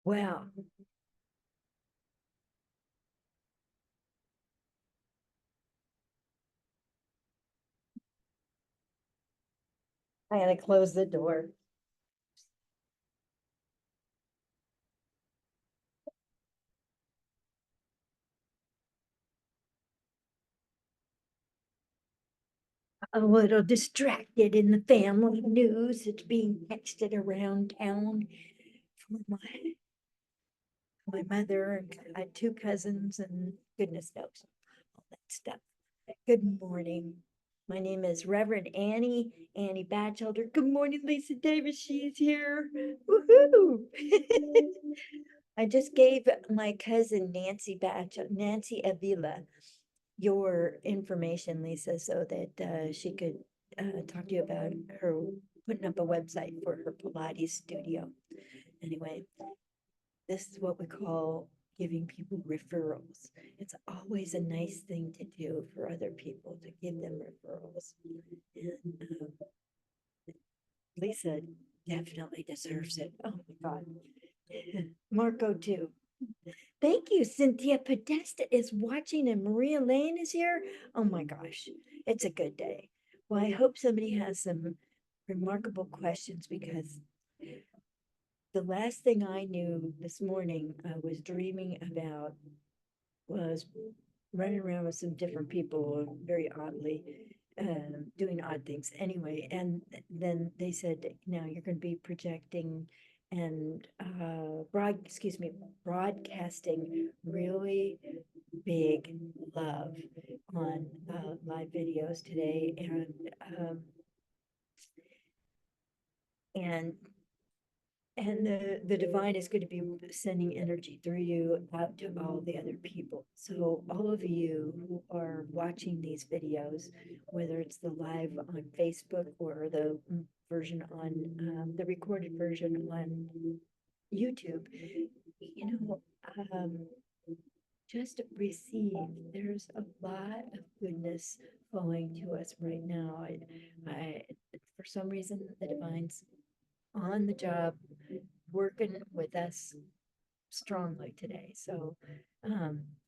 Well, I had to close the door. A little distracted in the family news that's being texted around town for my mother and two cousins and goodness knows all that stuff. Good morning. My name is Reverend Annie Batchelder. Good morning, Lisa Davis. She's here. Woohoo! I just gave my cousin Nancy Avila, your information, Lisa, so that she could talk to you about her putting up a website for her Pilates studio. Anyway, this is what we call giving people referrals. It's always a nice thing to do for other people to give them referrals. And Lisa definitely deserves it. Oh my God. Marco, too. Thank you. Cynthia Podesta is watching and Maria Lane is here. Oh my gosh, it's a good day. Well, I hope somebody has some remarkable questions because the last thing I knew this morning, I was dreaming about was running around with some different people very oddly, doing odd things anyway. And then they said, now you're going to be projecting and broadcasting really big love on live videos today. And and the divine is going to be sending energy through you out to all the other people. So all of you who are watching these videos, whether it's the live on Facebook or the version on the recorded version on YouTube, you know, um, just receive. There's a lot of goodness flowing to us right now. I for some reason, the divine's on the job working with us strongly today. So,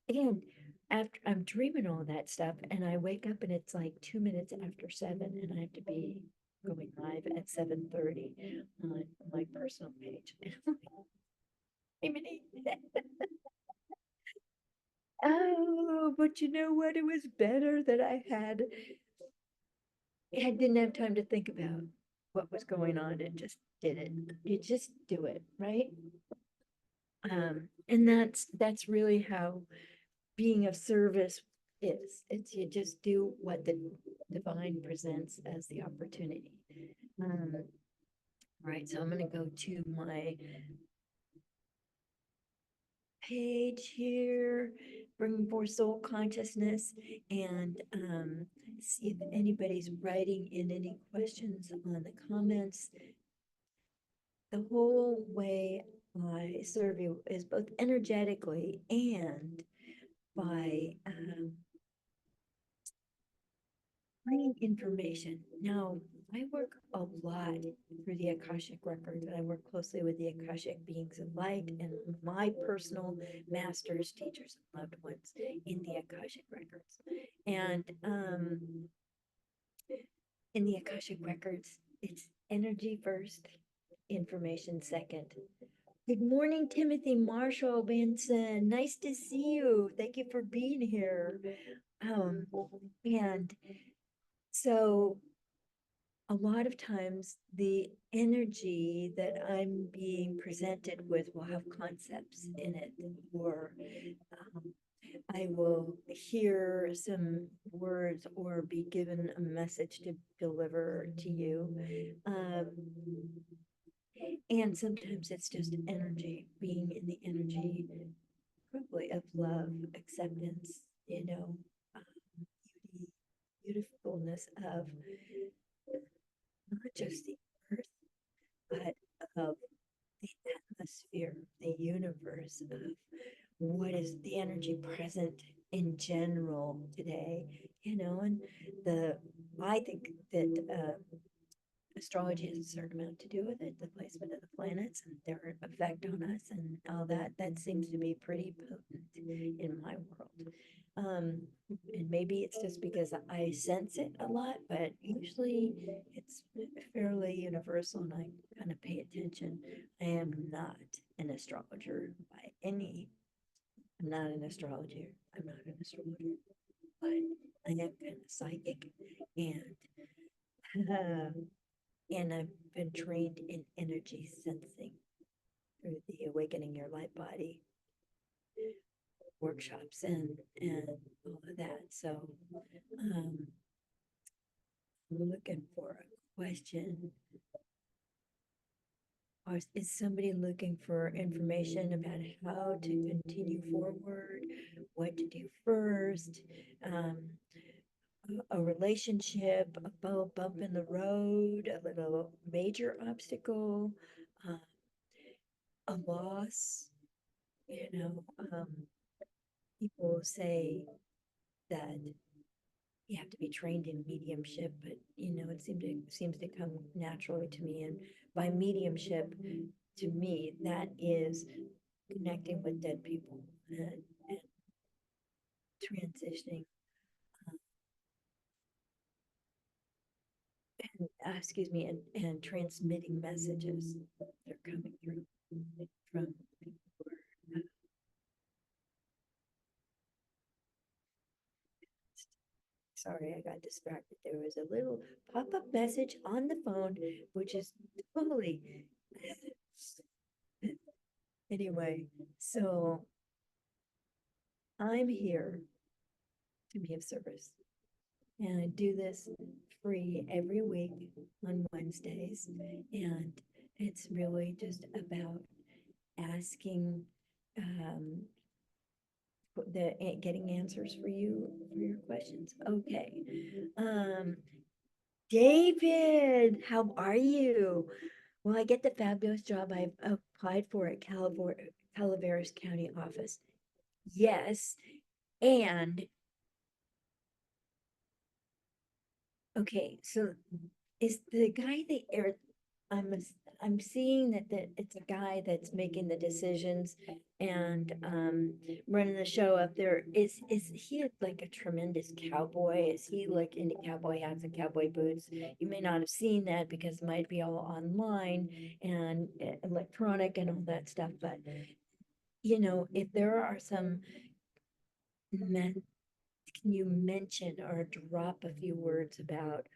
again, after I'm dreaming all that stuff, and I wake up and it's like 2 minutes after 7, and I have to be going live at 7:30 on my personal page. Oh, but you know what? It was better that I didn't have time to think about what was going on. It just did it. You just do it, right? And that's really how being of service is. It's you just do what the divine presents as the opportunity. Um, right, so I'm going to go to my page here, bringing forth soul consciousness, and see if anybody's writing in any questions on the comments. The whole way I serve you is both energetically and by bringing information. Now, I work a lot through the Akashic Records, and I work closely with the Akashic beings of light and my personal masters, teachers, and loved ones in the Akashic Records. And in the Akashic Records, it's energy first, information second. Good morning, Timothy Marshall Benson. Nice to see you. Thank you for being here. Um, and so a lot of times the energy that I'm being presented with will have concepts in it, or um, I will hear some words or be given a message to deliver to you. Um, and sometimes it's just energy, being in the energy, probably of love, acceptance, beauty, beautifulness of not just the earth, but of the atmosphere, the universe, of what is the energy present in general today, and the I think that astrology has a certain amount to do with it, the placement of the planets and their effect on us and all that. That seems to be pretty potent in my world. And maybe it's just because I sense it a lot, but usually it's fairly universal and I kind of pay attention. I am not an astrologer by any, I'm not an astrologer. I'm not an astrologer, but I am kind of psychic and and I've been trained in energy sensing through the Awakening Your Light Body workshops and all of that. So um, I'm looking for a question. Or is somebody looking for information about how to continue forward, what to do first, um, a relationship, a bump in the road, a little major obstacle, uh, a loss? You know, people say that you have to be trained in mediumship, but it seems to come naturally to me. And by mediumship, to me, that is connecting with dead people and transitioning, excuse me, and transmitting messages that are coming through from people who are, sorry, I got distracted. There was a little pop-up message on the phone, which is totally anyway. So I'm here to be of service, and I do this free every week on Wednesdays, and it's really just about asking um, getting answers for you for your questions. Okay. Um, David, how are you? Well, I get the fabulous job I've applied for at Calaveras County office. Yes. And okay, so is the guy the air I'm I'm seeing that it's a guy that's making the decisions and running the show up there. Is he like a tremendous cowboy? Is he like into cowboy hats and cowboy boots? You may not have seen that because it might be all online and electronic and all that stuff. But if there are some men, can you mention or drop a few words about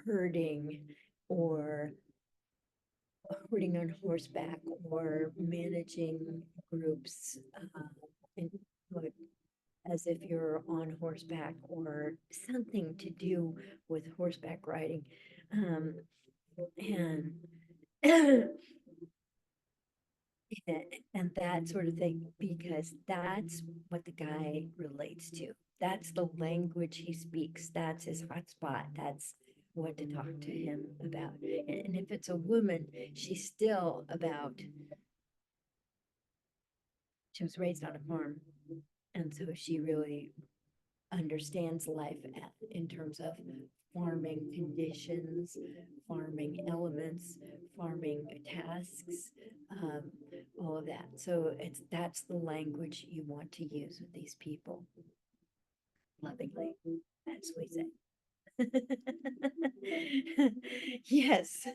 herding or riding on horseback or managing groups in, like, as if you're on horseback or something to do with horseback riding um, and and that sort of thing, because that's what the guy relates to. That's the language he speaks. That's his hotspot. That's what to talk to him about. And if it's a woman, she's still about, she was raised on a farm. And so she really understands life in terms of farming conditions, farming elements, farming tasks, um, all of that. So that's the language you want to use with these people, lovingly, as we say. Yes,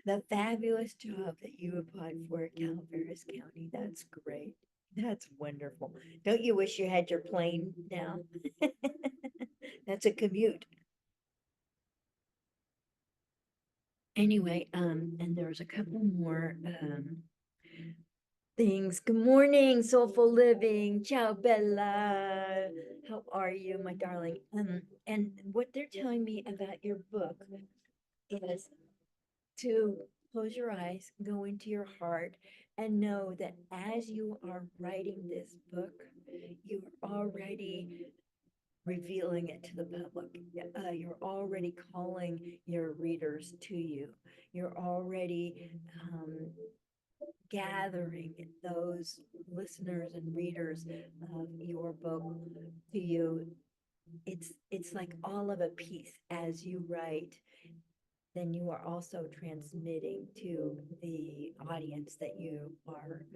the fabulous job that you applied for at Calaveras County. That's great. That's wonderful. Don't you wish you had your plane now? That's a commute. Anyway, and there's a couple more things. Good morning, Soulful Living. Ciao, Bella. How are you, my darling? And what they're telling me about your book is to close your eyes, go into your heart, and know that as you are writing this book, you are already revealing it to the public. You're already calling your readers to you. You're already gathering those listeners and readers of your book to you. It's like all of a piece as you write. then you are also transmitting to the audience that you are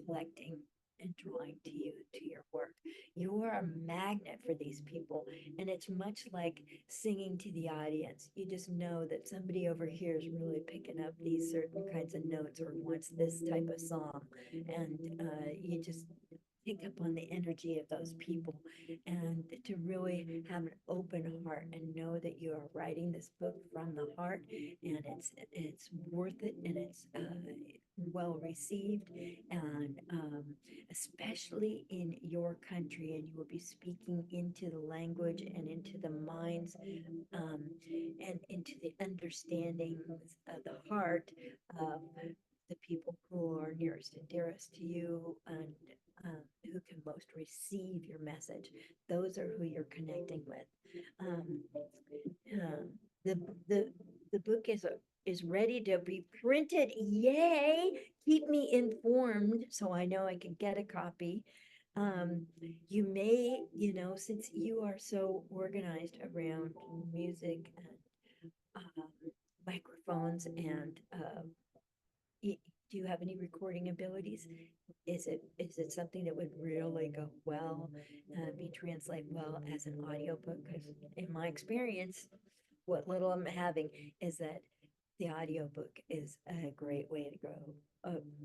collecting and drawing to you, to your work. You are a magnet for these people. And it's much like singing to the audience. You just know that somebody over here is really picking up these certain kinds of notes or wants this type of song. And you just pick up on the energy of those people, and to really have an open heart and know that you are writing this book from the heart, and it's worth it, and it's well received, and especially in your country, and you will be speaking into the language and into the minds, um, and into the understandings of the heart of the people who are nearest and dearest to you, and who can most receive your message. Those are who you're connecting with. Um, um, the the the book is ready to be printed. Yay! Keep me informed so I know I can get a copy. You may, since you are so organized around music and microphones and do you have any recording abilities? Is it something that would really go well, be translated well as an audiobook? Because in my experience, what little I'm having is that the audiobook is a great way to go.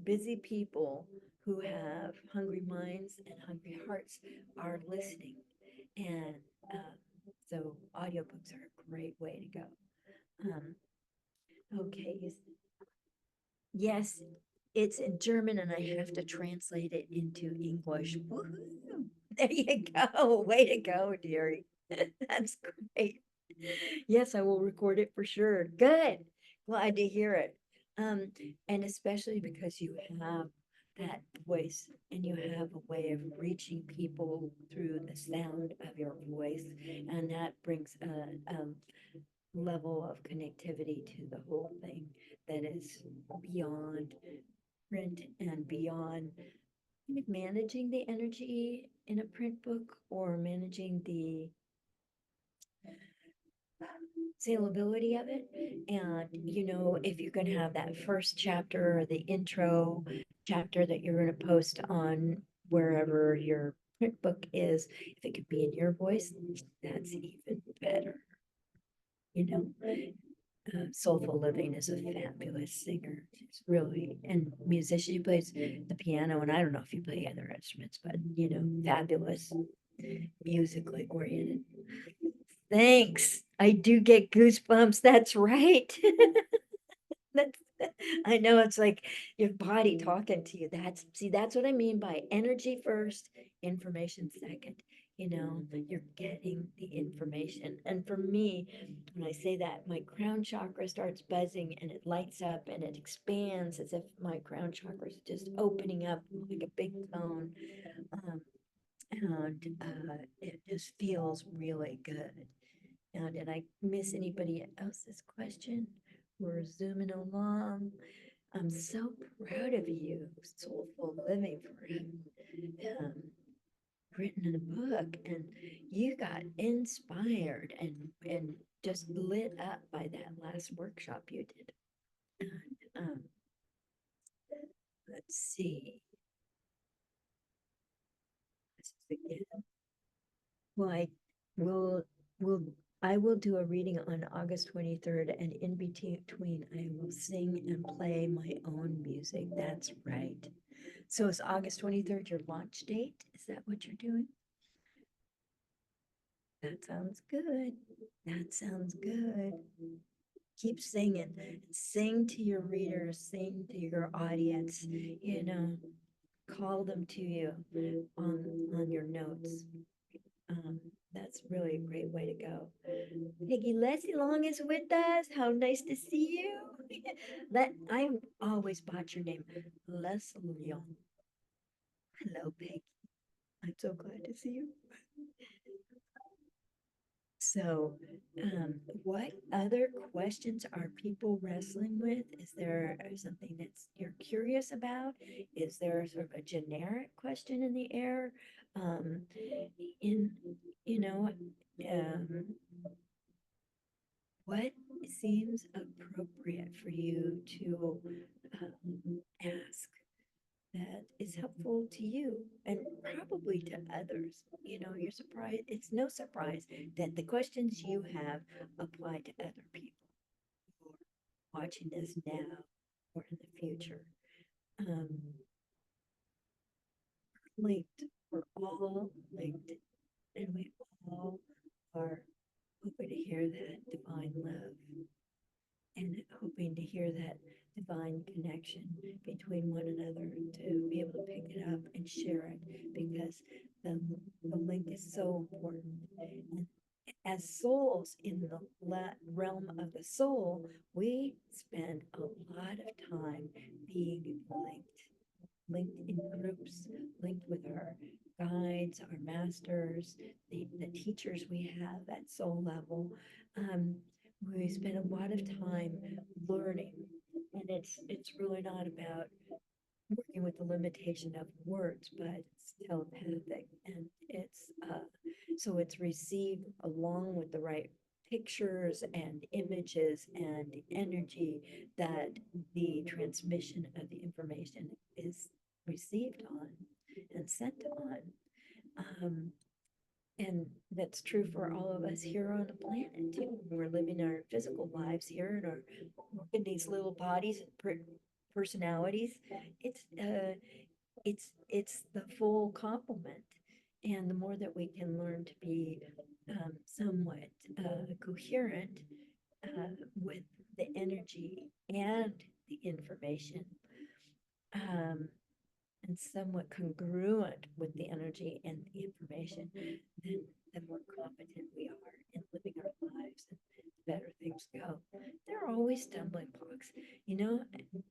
Busy people who have hungry minds and hungry hearts are listening. And so audiobooks are a great way to go. Okay, yes, it's in German and I have to translate it into English. Woohoo! There you go. Way to go, dearie. That's great. Yes, I will record it for sure. Good. Glad to hear it. Um, and especially because you have that voice and you have a way of reaching people through the sound of your voice, and that brings a level of connectivity to the whole thing that is beyond print and beyond managing the energy in a print book or managing the saleability of it. And, if you're going to have that first chapter or the intro chapter that you're going to post on wherever your print book is, if it could be in your voice, that's even better. You know, Soulful Living is a fabulous singer. She's really, and musician. She plays the piano, and I don't know if you play other instruments, but fabulous, musically oriented. Thanks. I do get goosebumps. That's right. That's, I know it's like your body talking to you. That's what I mean by energy first, information second. You're getting the information. And for me, when I say that, my crown chakra starts buzzing and it lights up and it expands as if my crown chakra is just opening up like a big cone. Um, and it just feels really good. Now, did I miss anybody else's question? We're zooming along. I'm so proud of you, Soulful Living, for written a book, and you got inspired and just lit up by that last workshop you did. And, let's see. This is again. Well, will will I will do a reading on August 23rd, and in between I will sing and play my own music. That's right. So is August 23rd your launch date? Is that what you're doing? That sounds good. That sounds good. Keep singing. Sing to your readers, sing to your audience, call them to you on your notes. Um, that's really a great way to go. Peggy Leslie Long is with us. How nice to see you. I always botch your name. Leslie Long. Hello, Peggy. I'm so glad to see you. So, what other questions are people wrestling with? Is there something that's you're curious about? Is there sort of a generic question in the air? Um, in, you know, um, what seems appropriate for you to ask that is helpful to you and probably to others. You know, you're surprised, it's no surprise that the questions you have apply to other people who are watching this now or in the future. Um, linked, we're all linked, and we all are hoping to hear that divine love and hoping to hear that divine connection between one another to be able to pick it up and share it because the link is so important. And as souls in the realm of the soul, we spend a lot of time being linked in groups, linked with our guides, our masters, the teachers we have at soul level. Um, we spend a lot of time learning, and it's really not about working with the limitation of words, but it's telepathic, and it's so it's received along with the right pictures and images and energy that the transmission of the information is received on and sent on. Um, and that's true for all of us here on the planet too. We're living our physical lives here and are working these little bodies and personalities. It's it's the full complement. And the more that we can learn to be somewhat coherent with the energy and the information, um, and somewhat congruent with the energy and the information, then the more competent we are in living our lives and the better things go. There are always stumbling blocks. You know,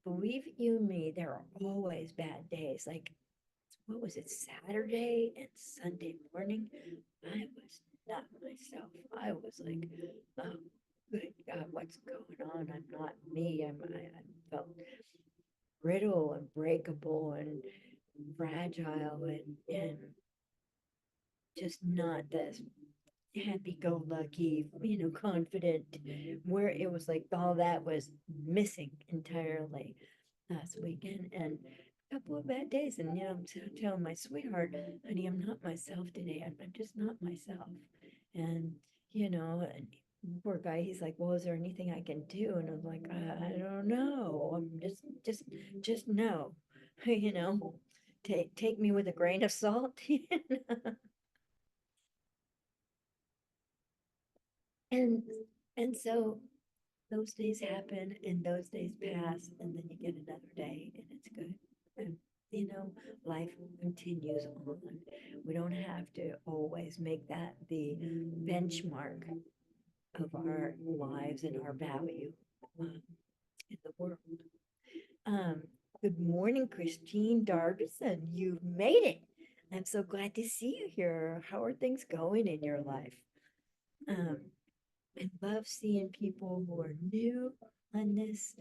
believe you me, there are always bad days. Like, what was it, Saturday and Sunday morning? I was not myself. I was like, oh, good God, what's going on? I'm not me. I felt brittle and breakable and fragile and just not this happy-go-lucky, you know, confident, where it was like all that was missing entirely last weekend. And a couple of bad days. And, you know, I'm telling my sweetheart, honey, I'm not myself today. I'm just not myself. And, you know, and poor guy, he's like, well, is there anything I can do? And I'm like, I don't know. I'm just no, you know, take me with a grain of salt. and and so those days happen and those days pass and then you get another day and it's good. And you know, life continues on. We don't have to always make that the benchmark of our lives and our value in the world. um, Good morning, Christine Dargison. You've made it. I'm so glad to see you here. How are things going in your life? um, I love seeing people who are new on this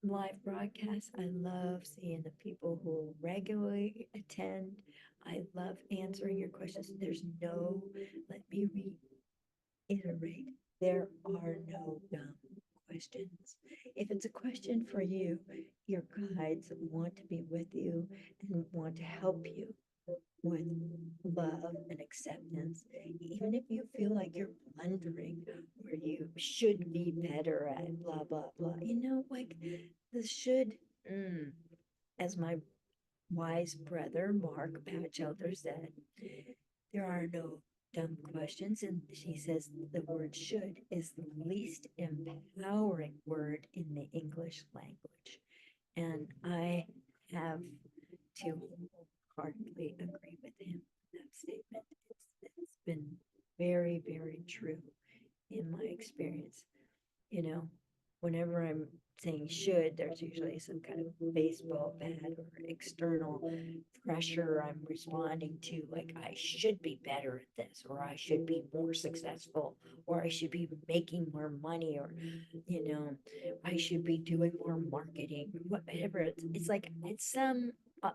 live broadcast. I love seeing the people who regularly attend. I love answering your questions. There's no, let me reiterate, there are no dumb questions. If it's a question for you, your guides want to be with you and want to help you with love and acceptance, even if you feel like you're blundering or you should be better at blah, blah, blah. You know, like the should, as my wise brother Mark Batchelder said, there are no dumb questions. And she says the word should is the least empowering word in the English language. And I have to wholeheartedly agree with him in that statement. It's been very, very true in my experience. You know, whenever I'm saying should, there's usually some kind of baseball bat or external pressure I'm responding to, like I should be better at this, or I should be more successful, or I should be making more money, or, you know, I should be doing more marketing, whatever. It's like it's some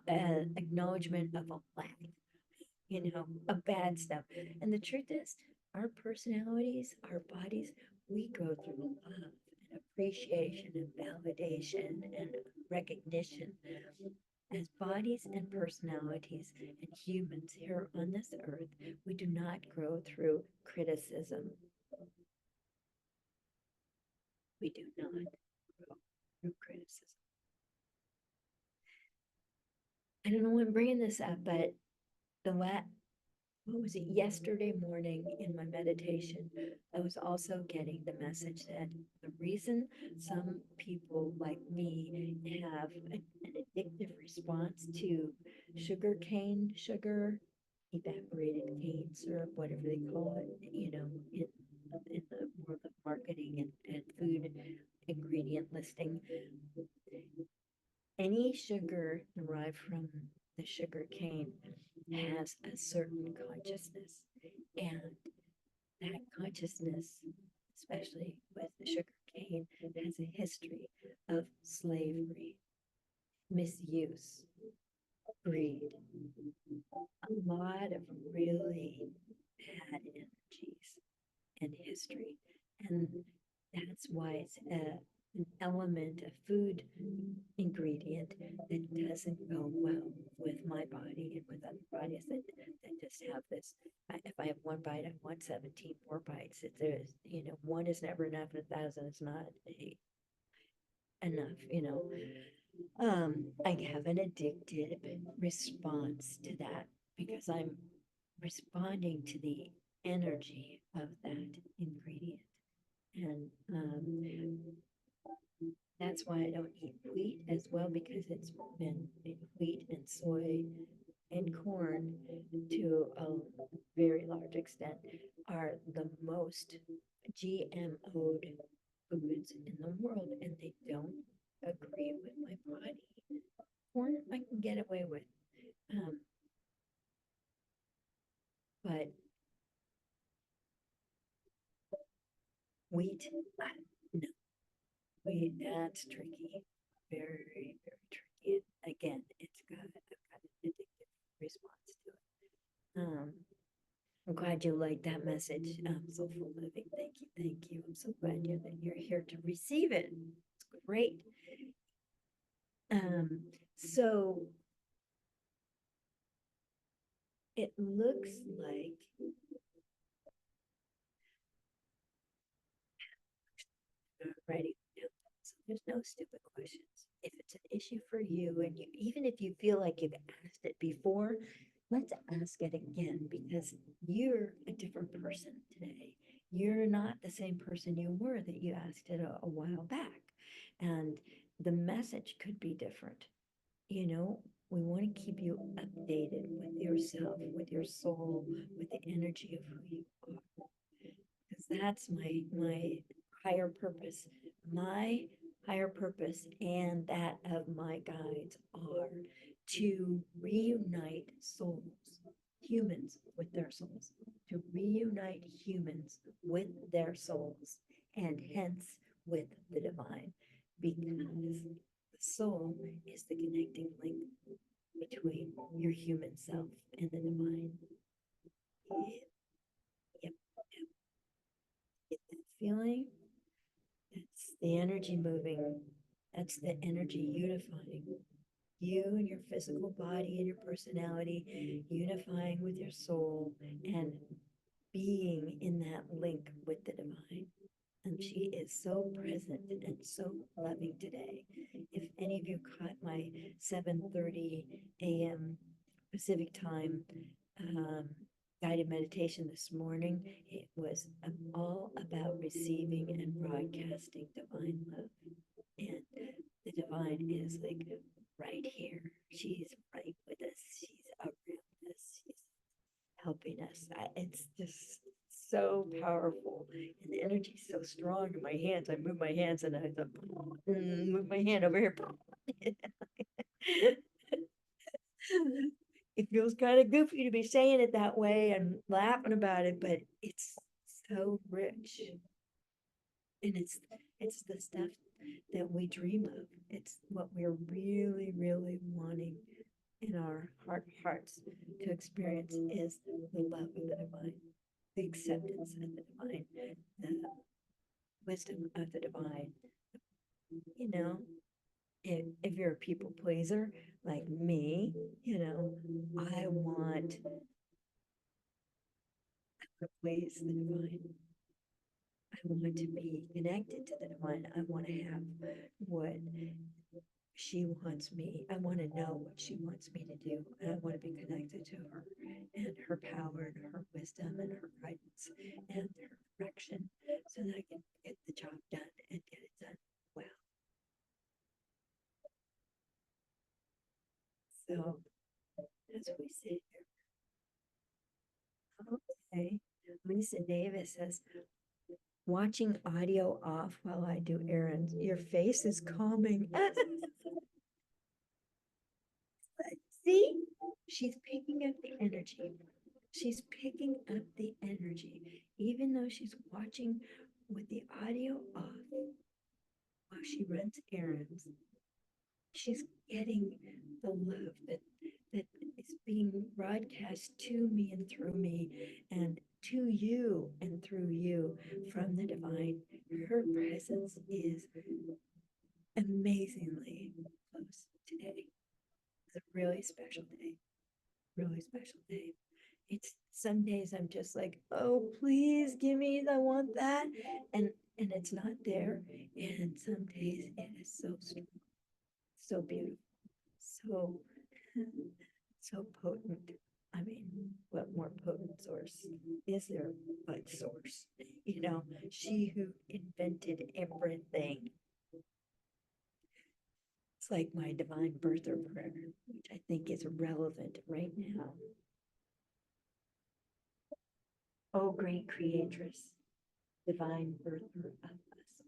acknowledgement of a lack, you know, of bad stuff. And the truth is, our personalities, our bodies, we go through love appreciation and validation and recognition. As bodies and personalities and humans here on this earth, we do not grow through criticism. We do not grow through criticism. I don't know why I'm bringing this up, but what was it, yesterday morning in my meditation, I was also getting the message that the reason some people like me have an addictive response to sugar, evaporated cane syrup, whatever they call it, in the world of marketing and food ingredient listing, any sugar derived from the sugar cane has a certain consciousness. And that consciousness, especially with the sugar cane, has a history of slavery, misuse, greed, a lot of really bad energies and history. And that's why it's an element, a food ingredient that doesn't go well with my body and with other bodies that just have this. If I have one bite, I want 17 more bites. There's, one is never enough, and 1,000 is not enough. I have an addictive response to that because I'm responding to the energy of that ingredient. And that's why I don't eat wheat as well, because it's been wheat and soy and corn to a very large extent are the most GMO'd foods in the world, and they don't agree with my body. Corn I can get away with, but wheat, no. Wheat, that's tricky. Very, very tricky. And again, I've got an addictive response to it. I'm glad you liked that message. Soulful living. Thank you. Thank you. I'm so glad you're here to receive it. It's great. So it looks like writing down. So there's no stupid questions. If it's an issue for you, and even if you feel like you've asked it before, let's ask it again, because you're a different person today. You're not the same person you were that you asked it a while back. And the message could be different. We want to keep you updated with yourself, with your soul, with the energy of who you are. Because that's my higher purpose. My higher purpose and that of my guides are to reunite souls, humans with their souls, to reunite humans with their souls, and hence with the divine, because the soul is the connecting link between your human self and the divine. Yep, yep. Get that feeling? That's the energy moving. That's the energy unifying. You and your physical body and your personality unifying with your soul and being in that link with the divine. And she is so present and so loving today. If any of you caught my 7:30 a.m. Pacific time guided meditation this morning, it was all about receiving and broadcasting divine love. And the divine is like right here. She's right with us. She's around us. She's helping us. It's just so powerful. And the energy's so strong in my hands. I move my hands and I move my hand over here. It feels kind of goofy to be saying it that way and laughing about it, but it's so rich. And it's the stuff that we dream of. It's what we're really, really wanting in our hearts to experience is the love of the divine, the acceptance of the divine, the wisdom of the divine, the you know, if you're a people pleaser like me, I want to please the divine. I want to be connected to the divine. I want to have what she wants me. I want to know what she wants me to do. And I want to be connected to her and her power and her wisdom and her guidance and her direction so that I can get the job done and get it done well. So as we sit here, okay, Lisa Davis says, watching audio off while I do errands. Your face is calming. See, she's picking up the energy. She's picking up the energy, even though she's watching with the audio off while she runs errands. She's getting the love that is being broadcast to me and through me and to you and through you from the divine. Her presence is amazingly close today. It's a really special day. Really special day. It's some days I'm just like, oh, please give me, I want that. And it's not there. And some days it is so strong, so beautiful, so so potent. I mean, what more potent source is there but source? She who invented everything. It's like my divine birther prayer, which I think is relevant right now. Oh, great creatress, divine birther of us.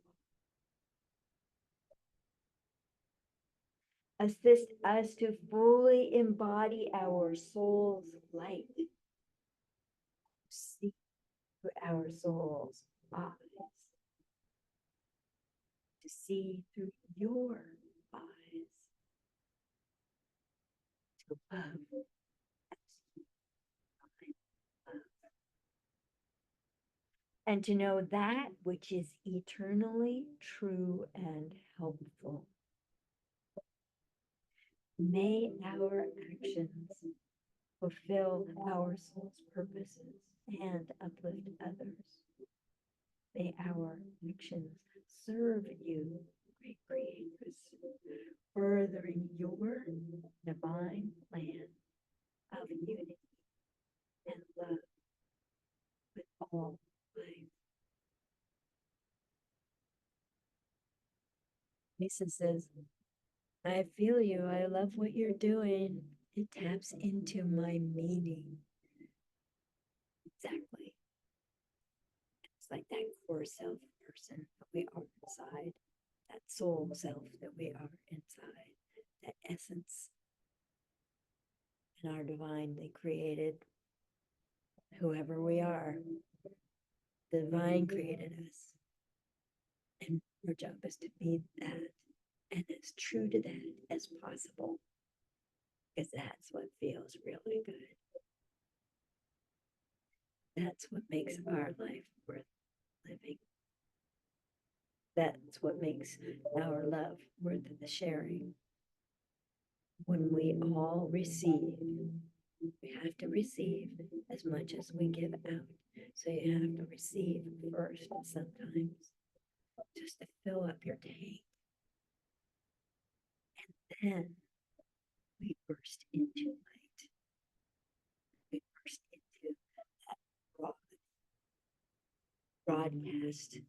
Assist us to fully embody our soul's light. See through our soul's eyes. To see through your eyes. To love and to know that which is eternally true and helpful. May our actions fulfill our soul's purposes and uplift others. May our actions serve you, great creators, furthering your divine plan of unity and love with all life. Lisa says, I feel you. I love what you're doing. It taps into my meaning. Exactly. It's like that core self person that we are inside, that soul self that we are inside, that essence in our divinely created, whoever we are. The divine created us. And our job is to be that and as true to that as possible, because that's what feels really good. That's what makes our life worth living. That's what makes our love worth the sharing. When we all receive, we have to receive as much as we give out. So you have to receive first sometimes, just to fill up your tank. And then we burst into light. We burst into that broadcast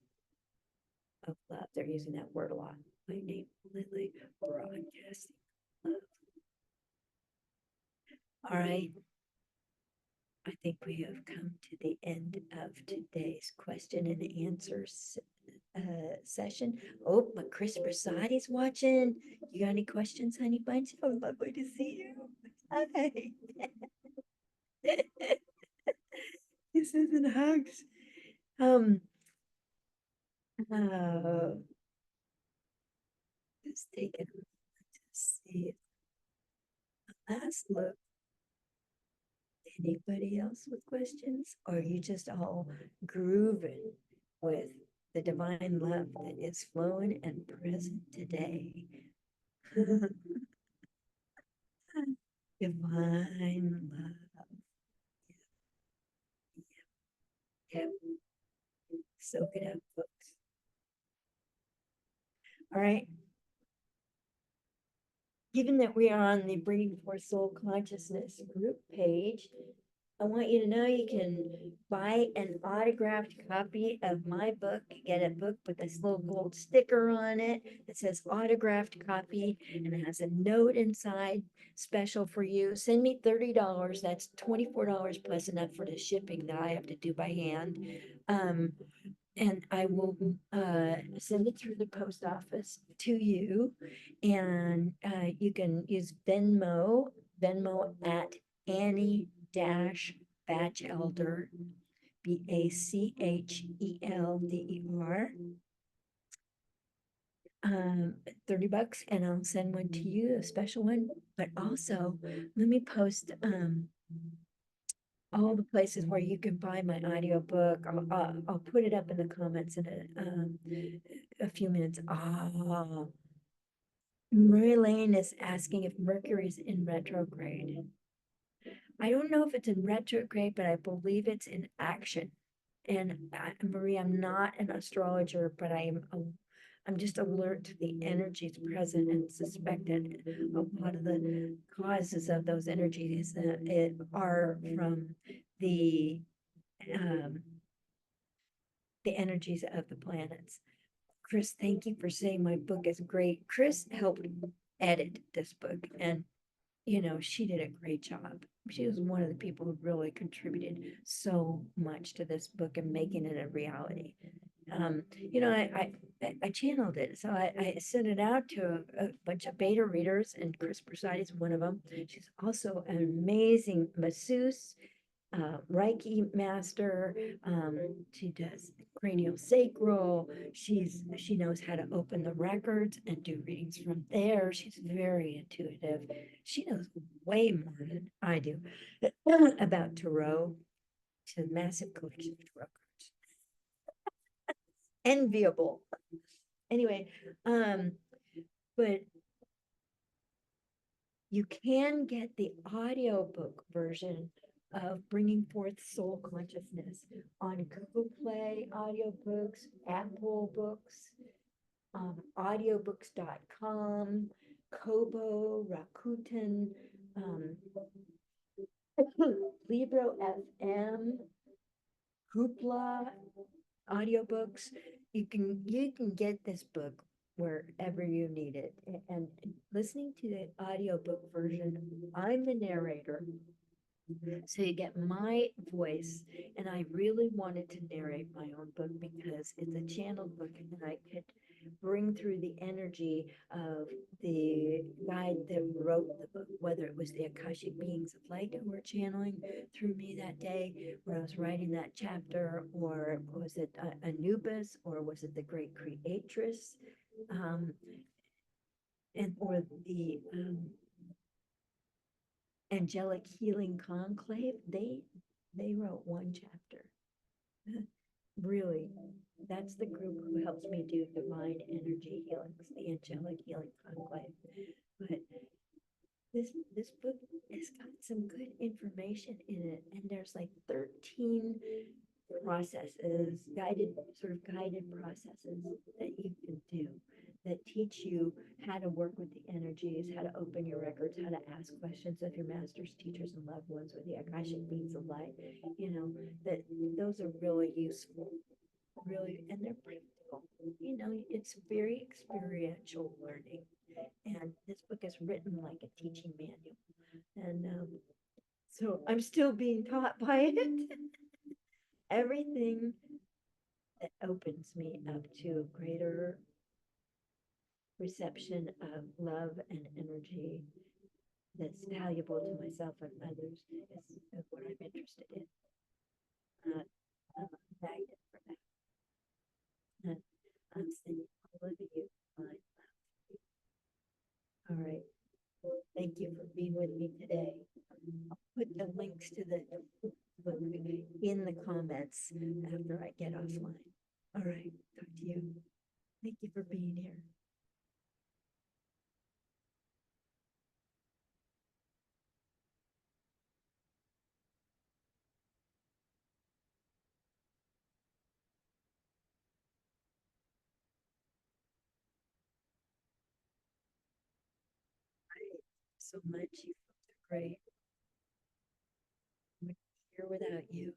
of love. They're using that word a lot. My name, Lily, broadcasting love. All right. I think we have come to the end of today's question and answers session. Oh, but Chris Brasadi's watching. You got any questions, honey bunch? Oh, lovely to see you. Hi. Kisses and hugs. Um, uh, just taking a moment to see a last look. Anybody else with questions? Or are you just all grooving with the divine love that is flowing and present today. Divine love. Yeah. Soak it up, folks. All right. Given that we are on the Bringing Forth Soul Consciousness group page, I want you to know you can buy an autographed copy of my book. Get a book with this little gold sticker on it that says autographed copy, and it has a note inside special for you. Send me $30. That's $24 plus enough for the shipping that I have to do by hand. And I will send it through the post office to you. And you can use Venmo at Annie Batchelder, Bachelder. 30 bucks, and I'll send one to you, a special one. But also, let me post all the places where you can buy my audiobook. I'll put it up in the comments in a few minutes. Mary Lane is asking if Mercury's in retrograde. I don't know if it's in retrograde, but I believe it's in action. And Marie, I'm not an astrologer, but I'm just alert to the energies present and suspect that a lot of the causes of those energies are from the um, the energies of the planets. Chris, thank you for saying my book is great. Chris helped edit this book, and she did a great job. She was one of the people who really contributed so much to this book and making it a reality. I channeled it, so I sent it out to a bunch of beta readers, and Chris Prasad is one of them. She's also an amazing masseuse, Reiki master. She does cranial sacral. She knows how to open the records and do readings from there. She's very intuitive. She knows way more than I do about tarot. She has a massive collection of tarot cards. Enviable. Anyway, but you can get the audiobook version of Bringing Forth Soul Consciousness on Google Play Audiobooks, Apple Books, audiobooks.com, Kobo, Rakuten, Libro FM, Hoopla, audiobooks. You can get this book wherever you need it. And listening to the audiobook version, I'm the narrator. So you get my voice, and I really wanted to narrate my own book because it's a channeled book, and I could bring through the energy of the guide that wrote the book, whether it was the Akashic beings of light who were channeling through me that day when I was writing that chapter, or was it Anubis, or was it the great creatress, or the Angelic Healing Conclave. They wrote one chapter. Really, that's the group who helps me do divine energy healings, the Angelic Healing Conclave. But this book has got some good information in it, and there's like 13 processes, guided processes that you can do that teach you how to work with the energies, how to open your records, how to ask questions of your masters, teachers, and loved ones with the Akashic beings of light. That those are really useful, really, and they're practical. It's very experiential learning, and this book is written like a teaching manual, and so I'm still being taught by it. Everything that opens me up to a greater reception of love and energy that's valuable to myself and others is what I'm interested in. I'm a magnet for that. And I'm sending all of you my love. All right. Well, thank you for being with me today. I'll put the links to the book in the comments after I get offline. All right. Talk to you. Thank you for being here. Thank you so much. You folks are great. I'm here without you.